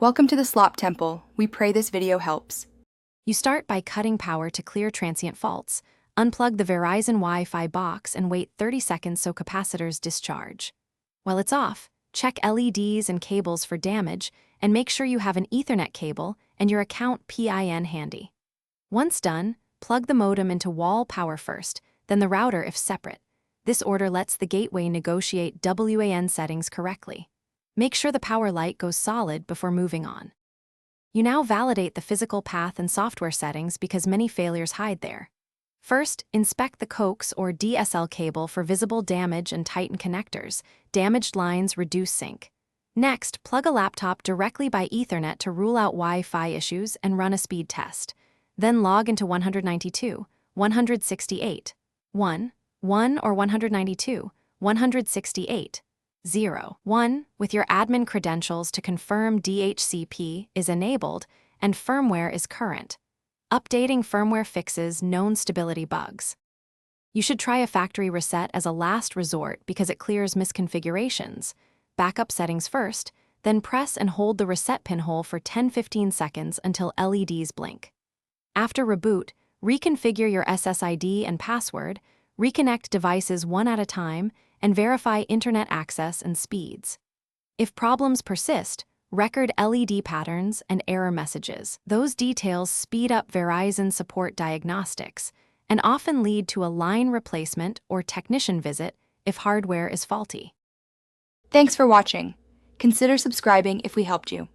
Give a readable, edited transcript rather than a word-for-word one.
Welcome to the Slop Temple. We pray this video helps. You start by cutting power to clear transient faults. Unplug the Verizon Wi-Fi box and wait 30 seconds so capacitors discharge. While it's off, check LEDs and cables for damage and make sure you have an Ethernet cable and your account PIN handy. Once done, plug the modem into wall power first, then the router if separate. This order lets the gateway negotiate WAN settings correctly. Make sure the power light goes solid before moving on. You now validate the physical path and software settings because many failures hide there. First, inspect the coax or DSL cable for visible damage and tighten connectors. Damaged lines reduce sync. Next, plug a laptop directly by Ethernet to rule out Wi-Fi issues and run a speed test. Then log into 192, 168, 1, 1 or 192, 168, 0, 1 with your admin credentials to confirm DHCP is enabled and firmware is current. Updating firmware fixes known stability bugs. You should try a factory reset as a last resort because it clears misconfigurations. Backup settings first, then press and hold the reset pinhole for 10-15 seconds until LEDs blink. After reboot, reconfigure your SSID and password, reconnect devices one at a time, and verify internet access and speeds. If problems persist, record LED patterns and error messages. Those details speed up Verizon support diagnostics and often lead to a line replacement or technician visit if hardware is faulty. Thanks for watching. Consider subscribing if we helped you.